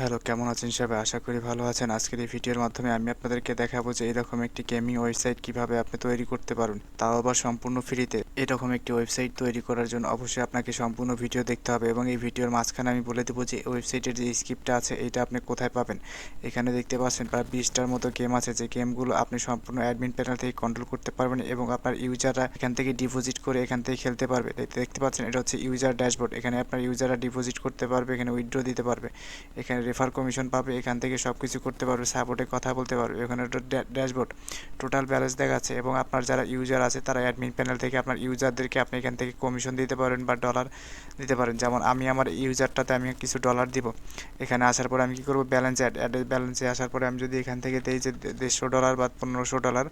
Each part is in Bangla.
হ্যালো, কেমন আছেন সবাই? আশা করি ভালো আছেন। আজকের এই ভিডিওর মাধ্যমে আমি আপনাদেরকে দেখাবো যে এরকম একটি গেমিং ওয়েবসাইট কিভাবে আপনি তৈরি করতে পারবেন। তাও আবার সম্পূর্ণ ফ্রিতে। এরকম একটি ওয়েবসাইট তৈরি করার জন্য অবশ্যই আপনাকে সম্পূর্ণ ভিডিও দেখতে হবে এবং এই ভিডিওর মাঝখানে আমি বলে দেবো যে ওয়েবসাইটের যে স্ক্রিপ্টটা আছে এটা আপনি কোথায় পাবেন। এখানে দেখতে পাচ্ছেন প্রায় 20টার মতো গেম আছে, যে গেমগুলো আপনি সম্পূর্ণ অ্যাডমিন প্যানেল থেকে কন্ট্রোল করতে পারবেন এবং আপনার ইউজাররা এখান থেকে ডিপোজিট করে এখান থেকে খেলতে পারবে। দেখতে পাচ্ছেন এটা হচ্ছে ইউজার ড্যাশবোর্ড। এখানে আপনার ইউজাররা ডিপোজিট করতে পারবে, এখানে উইথড্র দিতে পারবে, এখানে রেফার কমিশন পাবে, এখান থেকে সব কিছু করতে পারবে, সাপোর্টে কথা বলতে পারবে। এখানে একটা ড্যাশবোর্ড টোটাল ব্যালেন্স দেখাচ্ছে এবং আপনার যারা ইউজার আছে তারা অ্যাডমিন প্যানেল থেকে আপনার ইউজারদেরকে আপনি এখান থেকে কমিশন দিতে পারেন বা ডলার দিতে পারেন। যেমন আমি আমার ইউজারটাতে আমি কিছু ডলার দিব। এখানে আসার পরে আমি কী করবো, ব্যালেন্সে আসার পরে আমি যদি এখান থেকে দিই যে $150 বা $1500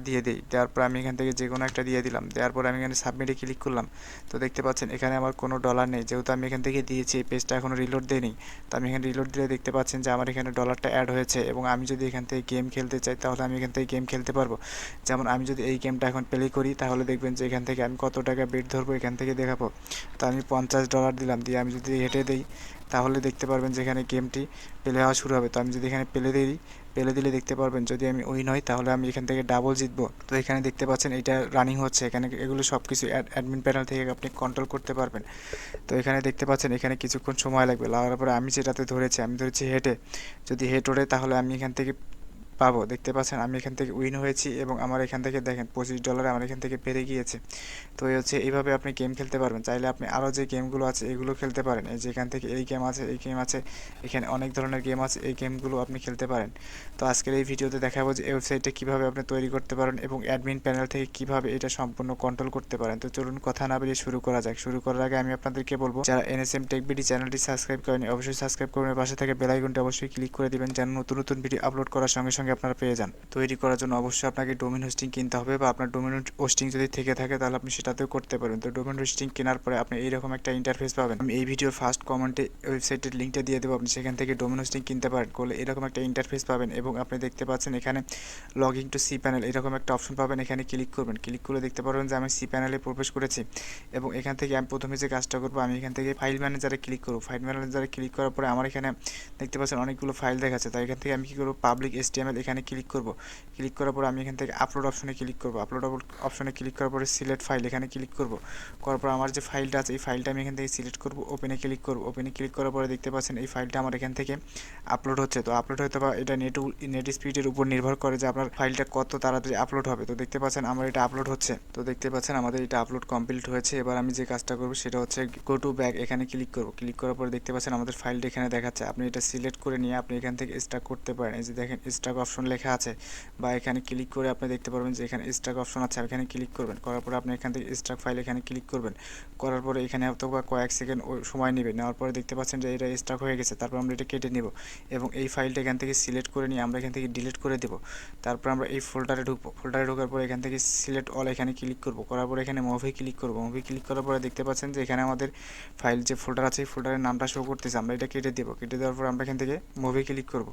দিয়ে দিই, দেওয়ার পর আমি এখান থেকে যে কোনো একটা দিয়ে দিলাম, দেওয়ার পরে আমি এখানে সাবমিটে ক্লিক করলাম। তো দেখতে পাচ্ছেন এখানে আমার কোনো ডলার নেই, যেহেতু আমি এখান থেকে দিয়েছি। এই পেজটা এখনও রিলোড দেয়নি, তো আমি এখানে রিলোড দিলে দেখতে পাচ্ছেন যে আমার এখানে ডলারটা অ্যাড হয়েছে এবং আমি যদি এখান থেকে গেম খেলতে চাই তাহলে আমি এখান থেকে গেম খেলতে পারবো। যেমন আমি যদি এই গেমটা এখন প্লে করি তাহলে দেখবেন যে এখান থেকে আমি কত টাকা বেট ধরবো এখান থেকে দেখাবো। তো আমি $50 দিলাম, দিয়ে আমি যদি হেঁটে দিই তাহলে দেখতে পারবেন যে এখানে গেমটি প্লে হওয়া শুরু হবে। তো আমি যদি এখানে প্লে দিলে দেখতে পারবেন যদি আমি উইন হই তাহলে আমি এখান থেকে ডাবল জিতবো। তো এখানে দেখতে পাচ্ছেন এটা রানিং হচ্ছে, এখানে এগুলো সব কিছু অ্যাডমিন প্যানেল থেকে আপনি কন্ট্রোল করতে পারবেন। তো এখানে দেখতে পাচ্ছেন এখানে কিছুক্ষণ সময় লাগবে, লাগার পরে আমি যেটাতে ধরেছি আমি ধরেছি হেঁটে, যদি হেড ওঠে তাহলে আমি এখান থেকে পাবো। দেখতে পাচ্ছেন আমি এখান থেকে উইন হয়েছি এবং আমার এখান থেকে দেখেন $25 আমার এখান থেকে বেড়ে গিয়েছে। তো এই হচ্ছে এইভাবে আপনি গেম খেলতে পারবেন। চাইলে আপনি আরও যে গেমগুলো আছে এগুলো খেলতে পারেন। এই যে এখান থেকে এই গেম আছে, এই গেম আছে, এখানে অনেক ধরনের গেম আছে, এই গেমগুলো আপনি খেলতে পারেন। তো আজকের এই ভিডিওতে দেখাবো যে এই ওয়েবসাইটটা কীভাবে আপনি তৈরি করতে পারেন এবং অ্যাডমিন প্যানেল থেকে কীভাবে এটা সম্পূর্ণ কন্ট্রোল করতে পারেন। তো চলুন কথা না বেরিয়ে শুরু করা যাক। শুরু করার আগে আমি আপনাদেরকে বলবো, যারা এনএসএম টেক বিডি চ্যানেলটি সাবস্ক্রাইব করেনি অবশ্যই সাবস্ক্রাইব করবেন, পাশে থেকে বেল আইকনটি অবশ্যই ক্লিক করে দিবেন যেন নতুন নতুন ভিডিও আপলোড করার সঙ্গে সঙ্গে আপনারা পেয়ে যান। তৈরি করার জন্য অবশ্যই আপনাকে ডোমেন হোস্টিং কিনতে হবে, বা আপনার ডোমেন হোস্টিং যদি থেকে থাকে তাহলে আপনি সেটাতেও করতে পারবেন। তো ডোমেন হোস্টিং কেনার পরে আপনি এইরকম একটা ইন্টারফেস পাবেন। আমি এই ভিডিওর ফার্স্ট কমেন্টে ওয়েবসাইটের লিঙ্কটা দিয়ে দেবো, আপনি সেখান থেকে ডোমেন হোস্টিং কিনতে পারেন। করলে এরকম একটা ইন্টারফেস পাবেন এবং আপনি দেখতে পাচ্ছেন এখানে লগইন টু সি প্যানেল এরকম একটা অপশন পাবেন। এখানে ক্লিক করবেন, ক্লিক করলে দেখতে পারবেন যে আমি সি প্যানেলে প্রবেশ করেছি এবং এখান থেকে আমি প্রথমে যে কাজটা করবো, আমি এখান থেকে ফাইল ম্যানেজারে ক্লিক করবো। ফাইল ম্যানেজারে ক্লিক করার পরে আমার এখানে দেখতে পাচ্ছেন অনেকগুলো ফাইল দেখাচ্ছে। তাই এখান থেকে আমি কী করবো, পাবলিক HTML এখানে ক্লিক করবো। ক্লিক করার পর আমি এখান থেকে আপলোড অপশনে ক্লিক করবো। আপলোড অপশনে ক্লিক করার পরে সিলেক্ট ফাইল এখানে ক্লিক করবো। করার পর আমার যে ফাইলটা আছে এই ফাইলটা আমি এখান থেকে সিলেক্ট করবো, ওপেনে ক্লিক করবো। ওপেনে ক্লিক করার পরে দেখতে পাচ্ছেন এই ফাইলটা আমার এখান থেকে আপলোড হচ্ছে। তো আপলোড হতে বা এটা নেট স্পিডের উপর নির্ভর করে যে আপনার ফাইলটা কত তাড়াতাড়ি আপলোড হবে। তো দেখতে পাচ্ছেন আমার এটা আপলোড হচ্ছে। তো দেখতে পাচ্ছেন আমাদের এটা আপলোড কমপ্লিট হয়েছে। এবার আমি যে কাজটা করবো সেটা হচ্ছে গো টু ব্যাক এখানে ক্লিক করবো। ক্লিক করার পরে দেখতে পাচ্ছেন আমাদের ফাইলটা এখানে দেখাচ্ছে। আপনি এটা সিলেক্ট করে নিয়ে আপনি এখান থেকে স্টাক করতে পারেন। এই যে দেখেন স্টাক অপশন লেখা আছে, বা এখানে ক্লিক করে আপনি দেখতে পারবেন যে এখানে স্টাক অপশন আছে, এখানে ক্লিক করবেন। করার পরে আপনি এখান থেকে স্টাক ফাইল এখানে ক্লিক করবেন। করার পরে এখানে হয়তো বা কয়েক সেকেন্ড সময় নেবে, নেওয়ার পরে দেখতে পাচ্ছেন যে এটা স্টাক হয়ে গেছে। তারপর আমরা এটা কেটে নেব এবং এই ফাইলটা এখান থেকে সিলেক্ট করে নিয়ে আমরা এখান থেকে ডিলিট করে দেবো। তারপর আমরা এই ফোল্ডারে ঢুকবো। ফোল্ডারে ঢোকার পরে এখান থেকে সিলেক্ট অল এখানে ক্লিক করবো। করার পরে এখানে মুভি ক্লিক করবো। মুভি ক্লিক করার পরে দেখতে পাচ্ছেন যে এখানে আমাদের ফাইল যে ফোল্ডার আছে এই ফোল্ডারের নামটা শো করতেছে। আমরা এটা কেটে দেবো। কেটে দেওয়ার পর আমরা এখান থেকে মুভি ক্লিক করবো।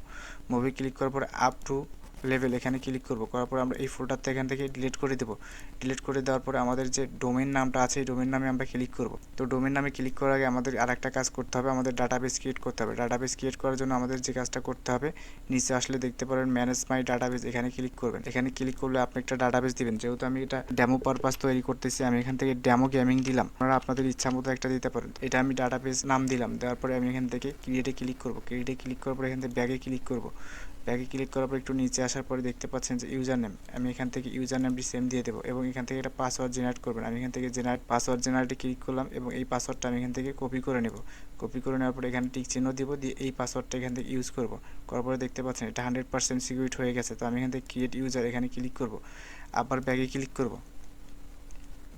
মুভি ক্লিক করার পরে আপ টু লেভেল এখানে ক্লিক করবো। করার পর আমরা এই ফোল্ডারটা এখান থেকে ডিলিট করে দেবো। ডিলিট করে দেওয়ার পরে আমাদের যে ডোমেন নামটা আছে এই ডোমেন নামে আমরা ক্লিক করব। তো ডোমেন নামে ক্লিক করার আগে আমাদের আরেকটা কাজ করতে হবে, আমাদের ডাটাবেস ক্রিয়েট করতে হবে। ডাটাবেস ক্রিয়েট করার জন্য আমাদের যে কাজটা করতে হবে, নিচে আসলে দেখতে পারেন ম্যানেজ মাই ডাটাবেস এখানে ক্লিক করবেন। এখানে ক্লিক করলে আপনি একটা ডাটাবেস দিবেন। যেহেতু আমি এটা ডেমো পারপাস তৈরি করতেছি আমি এখান থেকে ডেমো গেমিং দিলাম, আপনারা আপনাদের ইচ্ছা মতো একটা দিতে পারেন। এটা আমি ডাটাবেস নাম দিলাম। দেওয়ার পরে আমি এখান থেকে ক্রিয়েটে ক্লিক করব। ক্রিয়েটে ক্লিক করার পরে এখান থেকে ব্যাগে ক্লিক করব। ব্যাগে ক্লিক করার পর একটু নিচে আসার পরে দেখতে পাচ্ছেন যে ইউজার নেম, আমি এখান থেকে ইউজার নেমটি সেম দিয়ে দেবো এবং এখান থেকে একটা পাসওয়ার্ড জেনারেট করবেন। আমি এখান থেকে পাসওয়ার্ড জেনারেটে ক্লিক করলাম এবং এই পাসওয়ার্ডটা আমি এখান থেকে কপি করে নেব। কপি করে নেওয়ার পরে এখানে টিক চিহ্ন দিব, দিয়ে এই পাসওয়ার্ডটা এখান থেকে ইউজ করব। করার পরে দেখতে পাচ্ছেন এটা 100% সিকিউরিট হয়ে গেছে। তো আমি এখান থেকে ক্রিয়েট ইউজার এখানে ক্লিক করব, আবার ব্যাগে ক্লিক করব।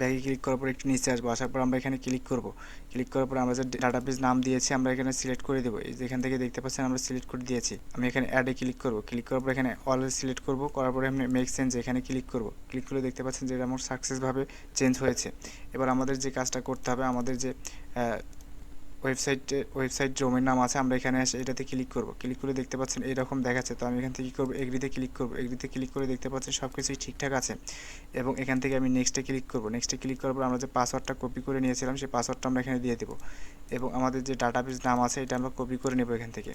ব্যাগে ক্লিক করার পর একটু নিচে আসবো। আসার পর আমরা এখানে ক্লিক করব। ক্লিক করার পর আমরা যে ডাটাবেস নাম দিয়েছি আমরা এখানে সিলেক্ট করে দেবো। এই যে এখান থেকে দেখতে পাচ্ছেন আমরা সিলেক্ট করে দিয়েছি। আমি এখানে অ্যাডে ক্লিক করব। ক্লিক করার পর এখানে অল সিলেক্ট করব। করার পরে আমি মেক চেঞ্জ এখানে ক্লিক করব। ক্লিক করে দেখতে পাচ্ছেন যে এটা আমার সাকসেসভাবে চেঞ্জ হয়েছে। এবার আমাদের যে কাজটা করতে হবে, আমাদের যে ওয়েবসাইট ডোমেইন নাম আছে, আমরা এখানে এসে এটাতে ক্লিক করব। ক্লিক করে দেখতে পাচ্ছেন এরকম দেখাচ্ছে। তো আমি এখান থেকে কী করবো, এগ্রিতে ক্লিক করব। এগ্রিতে ক্লিক করে দেখতে পাচ্ছেন সব কিছুই ঠিকঠাক আছে এবং এখান থেকে আমি নেক্সটে ক্লিক করব। নেক্সটে ক্লিক করার পর আমরা যে পাসওয়ার্ডটা কপি করে নিয়েছিলাম সেই পাসওয়ার্ডটা আমরা এখানে দিয়ে দেবো এবং আমাদের যে ডাটাবেস নাম আছে এটা আমরা কপি করে নেব। এখান থেকে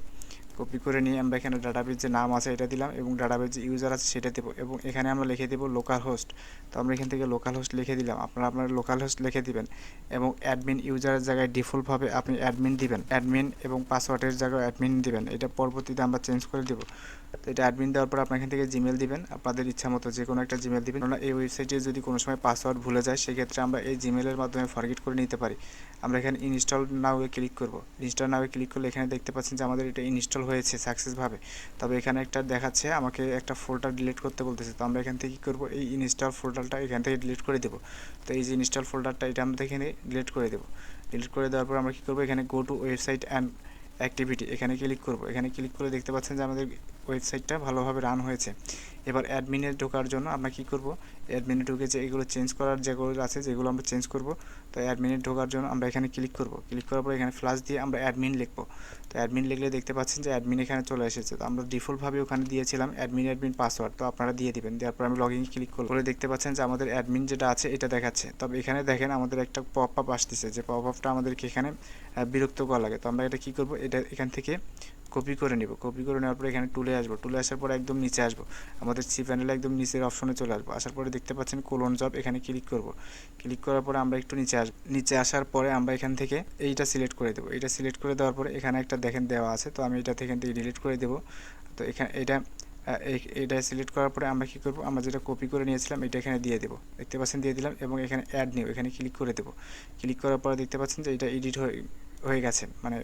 কপি করে নিয়ে আমরা এখানে ডাটাবেস যে নাম আছে এটা দিলাম এবং ডাটাবেস যে ইউজার আছে সেটা দেবো এবং এখানে আমরা লিখে দেবো লোকাল হোস্ট। তো আমরা এখান থেকে লোকাল হোস্ট লিখে দিলাম, আপনারা আপনার লোকাল হোস্ট লিখে দিবেন এবং অ্যাডমিন ইউজারের জায়গায় ডিফল্টভাবে আপনি অ্যাডমিন দিবেন, অ্যাডমিন এবং পাসওয়ার্ডের জায়গায় অ্যাডমিন দিবেন। এটা পরবর্তীতে আমরা চেঞ্জ করে দেবো। তো এটা অ্যাডমিন দেওয়ার পর আপনার এখান থেকে জিমেল দিবেন, আপনাদের ইচ্ছা মতো যে কোনো একটা জিমেল দিবেন। কারণ এই ওয়েবসাইটে যদি কোনো সময় পাসওয়ার্ড ভুলে যায় সেক্ষেত্রে আমরা এই জিমেলের মাধ্যমে ফরগেট করে নিতে পারি। আমরা এখানে ইনস্টল নাও-এ ক্লিক করব। ইনস্টল নাও-এ ক্লিক করলে এখানে দেখতে পাচ্ছেন যে আমাদের এটা ইনস্টল হয়েছে সাকসেসভাবে। তবে এখানে একটা দেখাচ্ছে আমাকে একটা ফোল্ডার ডিলিট করতে বলতেছে। তো আমরা এখান থেকে কী করবো, এই ইনস্টল ফোল্ডারটা এখান থেকে ডিলিট করে দেবো। তো এই যে ইনস্টল ফোল্ডারটা এটা আমরা এখানে ডিলিট করে দেবো। ডিলিট করে দেওয়ার পর আমরা কী করবো, এখানে go to website and activity এখানে ক্লিক করব। এখানে ক্লিক করে দেখতে পাচ্ছেন যে আমাদের ওয়েবসাইটটা ভালোভাবে রান হয়েছে। এবার অ্যাডমিনে ঢোকার জন্য আমরা কী করব, অ্যাডমিনে ঢুকে যে এগুলো চেঞ্জ করার যেগুলো আছে যেগুলো আমরা চেঞ্জ করব, তো অ্যাডমিনে ঢোকার জন্য আমরা এখানে ক্লিক করব। ক্লিক করার পর এখানে ফ্ল্যাশ দিয়ে আমরা অ্যাডমিন লিখব। তো অ্যাডমিন লিখলে দেখতে পাচ্ছেন যে অ্যাডমিন এখানে চলে এসেছে। তো আমরা ডিফল্টভাবে ওখানে দিয়েছিলাম অ্যাডমিন পাসওয়ার্ড, তো আপনারা দিয়ে দিবেন। দেওয়ার পর আমি লগইন ক্লিক করে দেখতে পাচ্ছেন যে আমাদের অ্যাডমিন যেটা আছে এটা দেখাচ্ছে। তবে এখানে দেখেন আমাদের একটা পপ আপ আসতেছে, যে পপ আপটা আমাদেরকে এখানে বিরক্তকর লাগে। তো আমরা এটা কী করব, এটা এখান থেকে কপি করে নিব। কপি করে নেওয়ার পরে এখানে টুলে আসবো। টুলে আসার পরে একদম নিচে আসবো, আমাদের সি প্যানেলে একদম নিচের অপশনে চলে আসবো। আসার পরে দেখতে পাচ্ছেন কোলন জব, এখানে ক্লিক করব। ক্লিক করার পরে আমরা একটু নিচে আসবো। নিচে আসার পরে আমরা এখান থেকে এইটা সিলেক্ট করে দেবো। এটা সিলেক্ট করে দেওয়ার পরে এখানে একটা দেখেন দেওয়া আছে, তো আমি এটা এখান থেকে ডিলিট করে দেবো। তো এখানে এটা সিলেক্ট করার পরে আমরা কী করবো, আমরা যেটা কপি করে নিয়েছিলাম এটা এখানে দিয়ে দেবো। দেখতে পাচ্ছেন দিয়ে দিলাম এবং এখানে অ্যাড নিউ এখানে ক্লিক করে দেবো। ক্লিক করার পরে দেখতে পাচ্ছেন যে এটা এডিট হয়ে গেছে, মানে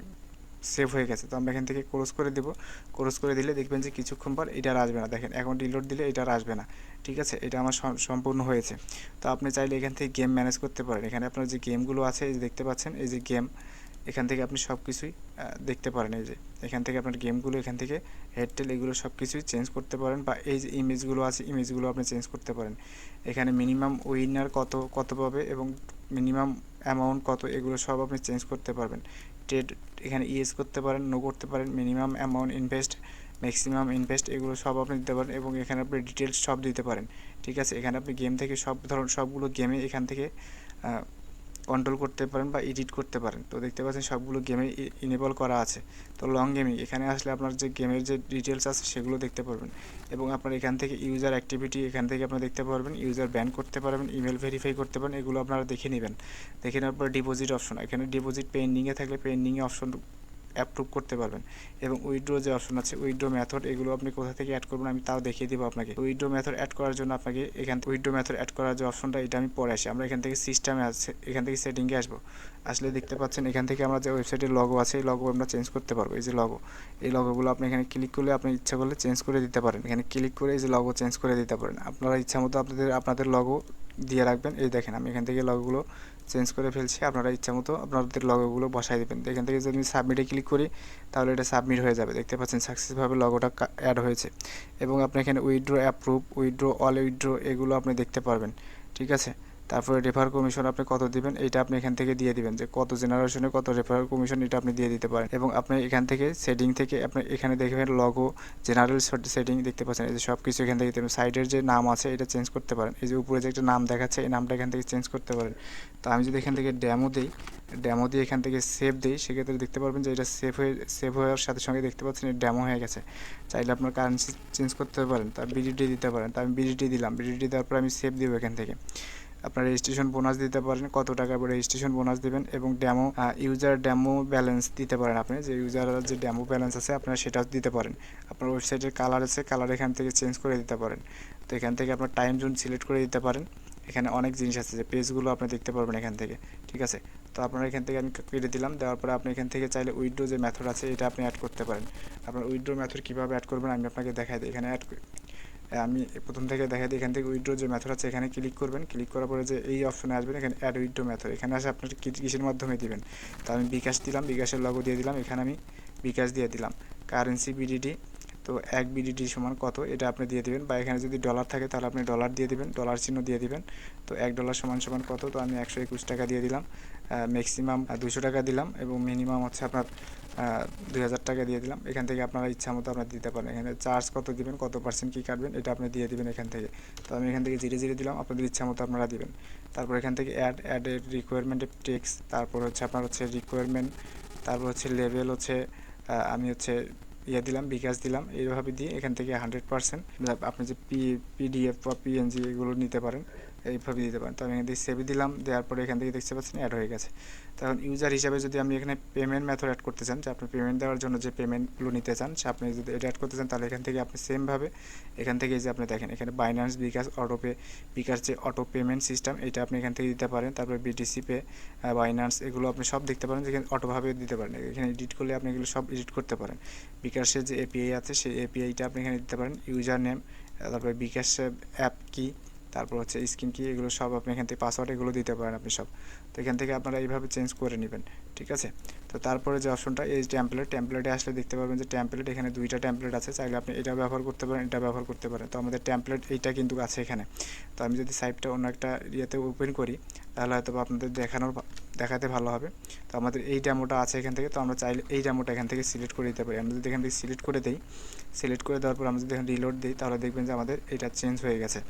সেভ হয়ে গেছে। তো আমরা এখান থেকে ক্লোজ করে দেবো। ক্লোজ করে দিলে দেখবেন যে কিছুক্ষণ পর এটা আর আসবে না। দেখেন এখন রিলোড দিলে এটা আর আসবে না। ঠিক আছে, এটা আমার সম্পূর্ণ হয়েছে। তো আপনি চাইলে এখান থেকে গেম ম্যানেজ করতে পারেন। এখানে আপনার যে গেমগুলো আছে এই যে দেখতে পাচ্ছেন এই যে গেম, এখান থেকে আপনি সব কিছুই দেখতে পারেন। এই যে এখান থেকে আপনার গেমগুলো এখান থেকে হেডটেল এগুলো সব কিছুই চেঞ্জ করতে পারেন, বা এই যে ইমেজগুলো আছে ইমেজগুলো আপনি চেঞ্জ করতে পারেন। এখানে মিনিমাম উইনার কত পাবে এবং মিনিমাম অ্যামাউন্ট কত, এগুলো সব আপনি চেঞ্জ করতে পারবেন। ট্রেড এখানে ইয়েস করতে পারেন, নো করতে পারেন, minimum amount invest, maximum invest এগুলো সব আপনি দিতে পারেন এবং এখানে আপনি ডিটেলস সব দিতে পারেন। ঠিক আছে, এখানে আপনি গেম থেকে সবগুলো গেমে এখান থেকে কন্ট্রোল করতে পারেন বা এডিট করতে পারেন। তো দেখতে পাচ্ছেন সবগুলো গেমে ইনেবল করা আছে। তো লং গেমিং এখানে আসলে আপনার যে গেমের যে ডিটেলস আছে সেগুলো দেখতে পারবেন এবং আপনার এখান থেকে ইউজার অ্যাক্টিভিটি এখান থেকে আপনারা দেখতে পারবেন, ইউজার ব্যান করতে পারবেন, ইমেল ভেরিফাই করতে পারেন, এগুলো আপনারা দেখে নেবেন। দেখে নেওয়ার পর ডিপোজিট অপশন, এখানে ডিপোজিট পেন্ডিংয়ে থাকলে পেন্ডিংয়ে অপশন অ্যাপ্রুভ করতে পারবেন এবং উইথড্র যে অপশন আছে উইথড্র মেথড এগুলো আপনি কোথা থেকে অ্যাড করবেন আমি তাও দেখিয়ে দেবো আপনাকে। উইথড্র মেথড অ্যাড করার জন্য আপনাকে উইথড্র মেথড অ্যাড করার যে অপশনটা এটা আমি পরে আসি। আমরা এখান থেকে সিস্টেমে আছে, এখান থেকে সেটিংয়ে আসবো। আসলে দেখতে পাচ্ছেন এখান থেকে আমরা যে ওয়েবসাইটের লগো আছে এই লগো আমরা চেঞ্জ করতে পারবো। এই যে লগো, এই লগোগুলো আপনি এখানে ক্লিক করলে আপনি ইচ্ছা করলে চেঞ্জ করে দিতে পারেন। এখানে ক্লিক করে এই যে লগো চেঞ্জ করে দিতে পারেন। আপনারা ইচ্ছা মতো আপনাদের লগো দিয়ে রাখবেন। এই দেখেন আমি এখান থেকে লগোগুলো চেঞ্জ করে ফেলছি, আপনারা ইচ্ছা মতো আপনাদের লগোগুলো বসাই দেবেন। এখান থেকে যদি আমি সাবমিটে ক্লিক করি তাহলে এটা সাবমিট হয়ে যাবে। দেখতে পাচ্ছেন সাকসেসভাবে লগোটা অ্যাড হয়েছে এবং আপনি এখানে withdraw approve, withdraw all withdraw এগুলো আপনি দেখতে পারবেন। ঠিক আছে, তারপরে রেফার কমিশন আপনি কত দিবেন এইটা আপনি এখান থেকে দিয়ে দিবেন, যে কত জেনারেশনে কত রেফার কমিশন এটা আপনি দিয়ে দিতে পারেন। এবং আপনি এখান থেকে সেটিং থেকে আপনি এখানে দেখবেন লগো জেনারেল সেটিং দেখতে পাচ্ছেন এই যে সব কিছু এখান থেকে দেবেন। সাইডের যে নাম আছে এটা চেঞ্জ করতে পারেন, এই যে উপরে যে একটা নাম দেখাচ্ছে এই নামটা এখান থেকে চেঞ্জ করতে পারেন। তো আমি যদি এখান থেকে ড্যামো দিয়ে এখান থেকে সেভ দিই সেক্ষেত্রে দেখতে পারবেন যে এটা সেভ হওয়ার সাথে সঙ্গে দেখতে পাচ্ছেন ড্যামো হয়ে গেছে। চাইলে আপনার কারেন্সি চেঞ্জ করতে পারেন, তার বিডিটি দিতে পারেন। তো আমি বিডিটি দিলাম, বিডিটি দেওয়ার পর আমি সেভ দিব। এখান থেকে আপনার রেজিস্ট্রেশন বোনাস দিতে পারেন, কত টাকা করে রেজিস্ট্রেশন বোনাস দেবেন এবং ইউজার ডেমো ব্যালেন্স দিতে পারেন। আপনি যে ইউজার যে ডেমো ব্যালেন্স আছে আপনারা সেটাও দিতে পারেন। আপনার ওয়েবসাইটের কালার আছে, কালার এখান থেকে চেঞ্জ করে দিতে পারেন। তো এখান থেকে আপনার টাইম জোন সিলেক্ট করে দিতে পারেন। এখানে অনেক জিনিস আছে যে পেজগুলো আপনি দেখতে পারবেন এখান থেকে। ঠিক আছে, তো আপনারা এখান থেকে আমি কেটে দিলাম। দেওয়ার পরে আপনি এখান থেকে চাইলে উইথড্র যে মেথড আছে এটা আপনি অ্যাড করতে পারেন। আপনার উইথড্র মেথড কীভাবে অ্যাড করবেন আমি আপনাকে দেখাই দিই। এখানে আমি প্রথম থেকে দেখাই দিই। এখান থেকে উইথড্র যে মেথড আছে এখানে ক্লিক করবেন। ক্লিক করার পরে যে এই অপশনে আসবেন, এখানে অ্যাড উইথড্র মেথড, এখানে আসে আপনার কিসের মাধ্যমে দিবেন। তো আমি বিকাশ দিলাম, বিকাশের লগো দিয়ে দিলাম, এখানে আমি বিকাশ দিয়ে দিলাম। কারেন্সি বিডিটি, তো 1 বিডিটি সমান কত এটা আপনি দিয়ে দিবেন, বা এখানে যদি ডলার থাকে তাহলে আপনি ডলার দিয়ে দিবেন, ডলার চিহ্ন দিয়ে দিবেন। তো $1 সমান কত, তো আমি 121 টাকা দিয়ে দিলাম। ম্যাক্সিমাম 200 টাকা দিলাম এবং মিনিমাম হচ্ছে আপনার 2000 টাকা দিয়ে দিলাম। এখান থেকে আপনারা ইচ্ছা মতো আপনারা দিতে পারেন। এখানে চার্জ কত দিবেন, কত পার্সেন্ট কী কাটবেন এটা আপনি দিয়ে দিবেন এখান থেকে। তো আমি এখান থেকে 0 দিলাম, আপনাদের ইচ্ছা মতো আপনারা দিবেন। তারপর এখান থেকে অ্যাডের রিকোয়ারমেন্ট টেক্সট, তারপর হচ্ছে আপনার হচ্ছে রিকোয়ারমেন্ট, তারপর হচ্ছে লেভেল হচ্ছে আমি হচ্ছে দিলাম, বিকাশ দিলাম। এইভাবে দিয়ে এখান থেকে 100% আপনি যে পিডিএফ বা পিএনজি এগুলো নিতে পারেন, এইভাবে দিতে পারেন। তো আমি এখান থেকে সেভে দিলাম, দেওয়ার পরে এখান থেকে দেখতে পাচ্ছেন অ্যাড হয়ে গেছে। তখন ইউজার হিসাবে যদি আমি এখানে পেমেন্ট মেথড অ্যাড করতে চান, যে আপনি পেমেন্ট দেওয়ার জন্য যে পেমেন্টগুলো নিতে চান, সে আপনি যদি এটা অ্যাড করতে চান তাহলে এখান থেকে আপনি সেমভাবে এখান থেকে যে আপনি দেখেন এখানে বাইন্যান্স, বিকাশ, অটোপে, বিকাশ যে অটো পেমেন্ট সিস্টেম এটা আপনি এখান থেকে দিতে পারেন। তারপরে বিটিসি পে, বাইন্যান্স এগুলো আপনি সব দেখতে পারেন, যেখানে অটোভাবে দিতে পারেন। এখানে এডিট করলে আপনি এগুলো সব এডিট করতে পারেন। বিকাশের যে এপিআই আছে সেই এপিআইটা আপনি এখানে দিতে পারেন, ইউজার নেম, তারপরে বিকাশ অ্যাপ কি, তারপর হচ্ছে স্ক্রিন কি, এগুলো সব আপনি এখান থেকে পাসওয়ার্ড এগুলো দিতে পারেন আপনি সব। তো এখান থেকে আপনারা এইভাবে চেঞ্জ করে নেবেন, ঠিক আছে। তো তারপরে যে অপশনটা এই টেমপ্লেটে আসলে দেখতে পারবেন যে টেমপ্লেট, এখানে 2টা টেমপ্লেট আছে, চাইলে আপনি এটা ব্যবহার করতে পারেন, এটা ব্যবহার করতে পারেন। তো আমাদের টেমপ্লেট এইটা কিন্তু আছে এখানে। তো আমি যদি সাইটটা অন্য একটা ইয়েতে ওপেন করি তাহলে হয়তো আপনাদের দেখাতে ভালো হবে। তো আমাদের এই ডেমোটা আছে এখান থেকে, তো আমরা চাইলে এই ডেমোটা এখান থেকে সিলেক্ট করে দিতে পারি। আমরা যদি এখান থেকে সিলেক্ট করে দিই, সিলেক্ট করে দেওয়ার পর আমরা যদি এখানে রিলোড দিই তাহলে দেখবেন যে আমাদের এটা চেঞ্জ হয়ে গেছে।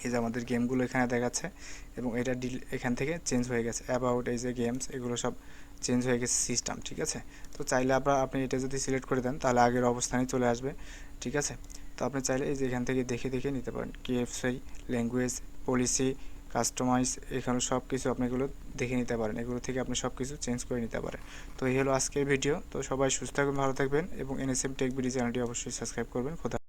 এই যে আমাদের গেমগুলো এখানে দেখাচ্ছে এবং এটা এখান থেকে চেঞ্জ হয়ে গেছে। অ্যাবাউট এই যে গেমস এগুলো সব চেঞ্জ হয়ে গেছে সিস্টেম, ঠিক আছে। তো চাইলে আপনি এটা যদি সিলেক্ট করে দেন তাহলে আগের অবস্থানে চলে আসবে, ঠিক আছে। তো আপনি চাইলে এই যে এখান থেকে দেখে নিতে পারেন। কেএফসি, ল্যাঙ্গুয়েজ, পলিসি, কাস্টমাইজ, এখানে সব কিছু আপনি এগুলো দেখে নিতে পারেন। এগুলো থেকে আপনি সব কিছু চেঞ্জ করে নিতে পারেন। তো এই হলো আজকের ভিডিও। তো সবাই সুস্থ থাকবেন, ভালো থাকবেন এবং এনএসএম টেক ভিডিও চ্যানেলটি অবশ্যই সাবস্ক্রাইব করবেন। খোদা।